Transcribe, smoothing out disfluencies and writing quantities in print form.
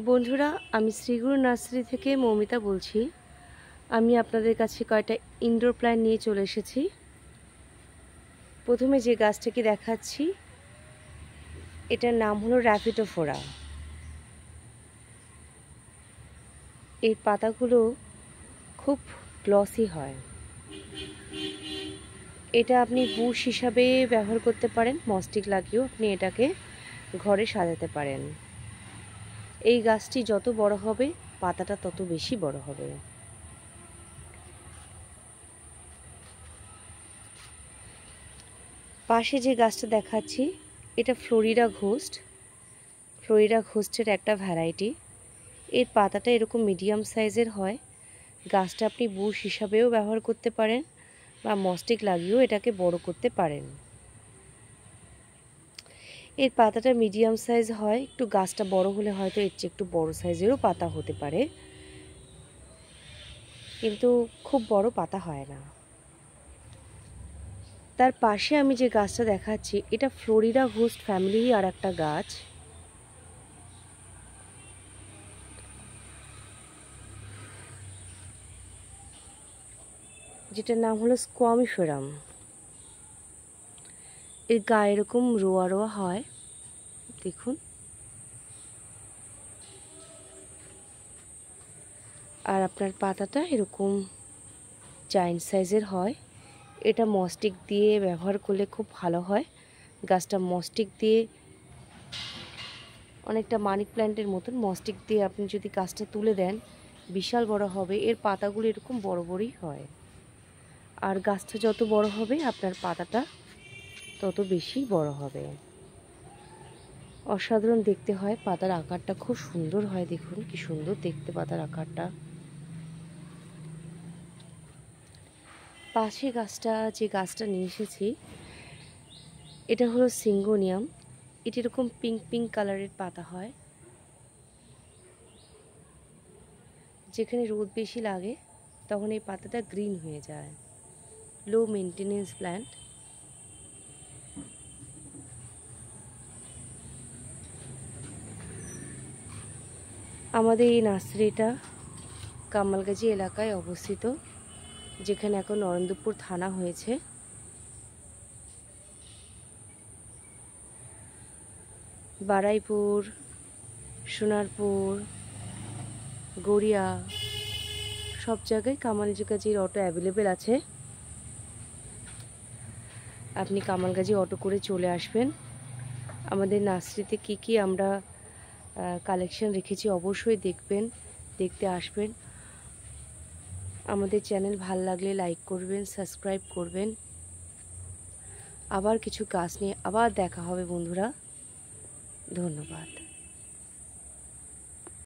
বন্ধুরা, আমি শ্রীগুরু নার্সারি থেকে মৌমিতা বলছি। আমি আপনাদের কাছে কয়েকটা ইনডোর প্ল্যান্ট নিয়ে চলে এসেছি। প্রথমে যে গাছটাকে দেখাচ্ছি, এটার নাম হলো র্যাপিডোফোরা। এর পাতাগুলো খুব গ্লসি হয়। এটা আপনি বুশ হিসাবে ব্যবহার করতে পারেন, মস্টিক লাগিয়েও আপনি এটাকে ঘরে সাজাতে পারেন। এই গাছটি যত বড় হবে, পাতাটা তত বেশি বড় হবে। পাশে যে গাছটা দেখাচ্ছি, এটা ফ্লোরিডা ঘোস্ট। ফ্লোরিডা ঘোস্টের একটা ভ্যারাইটি। এর পাতাটা এরকম মিডিয়াম সাইজের হয়। গাছটা আপনি বুশ হিসাবেও ব্যবহার করতে পারেন বা মস্টিক লাগিয়েও এটাকে বড় করতে পারেন। এর পাতাটা মিডিয়াম সাইজ হয়, একটু গাছটা বড় হলে হয়তো এর চেয়ে একটু বড় সাইজেরও পাতা হতে পারে, কিন্তু খুব বড় পাতা হয় না। তার পাশে আমি যে গাছটা দেখাচ্ছি, এটা ফ্লোরিডা ঘোস্ট ফ্যামিলির আর একটা গাছ। যেটার নাম হলো স্কোয়ামিফেরাম। এর গায়ে এরকম রোয়া রোয়া হয়, দেখুন। আর আপনার পাতাটা এরকম জায়ান্ট সাইজের হয়। এটা মস্টিক দিয়ে ব্যবহার করলে খুব ভালো হয়। গাছটা মস্টিক দিয়ে অনেকটা মানি প্ল্যান্টের মতন, মস্টিক দিয়ে আপনি যদি গাছটা তুলে দেন, বিশাল বড় হবে। এর পাতাগুলো এরকম বড় বড়ই হয়। আর গাছটা যত বড় হবে, আপনার পাতাটা তত বেশি বড় হবে। অসাধারণ দেখতে হয়। পাতার আকারটা খুব সুন্দর হয়, দেখুন কি সুন্দর দেখতে পাতার আকারটা। পাশে যে গাছটা নিয়ে এসেছি, এটা হলো সিঙ্গোনিয়াম। এটি এরকম পিঙ্ক পিঙ্ক কালারের পাতা হয়। যেখানে রোদ বেশি লাগে তখন এই পাতাটা গ্রিন হয়ে যায়। লো মেনটেনেন্স প্ল্যান্ট। আমাদের এই নার্সারিটা কামালগাজী এলাকায় অবস্থিত, যেখানে এখন নরেন্দ্রপুর থানা হয়েছে। বারাইপুর, সোনারপুর, গড়িয়া সব জায়গায় কামালগাজীর অটো অ্যাভেলেবেল আছে। আপনি কামালগাজী অটো করে চলে আসবেন। আমাদের নার্সারিতে কি আমরা কালেকশন রেখেছি অবশ্যই দেখতে আসবেন। আমাদের চ্যানেল ভালো লাগলে লাইক করবেন, সাবস্ক্রাইব করবেন। আবার কিছু গাছ নিয়ে আবার দেখা হবে বন্ধুরা। ধন্যবাদ।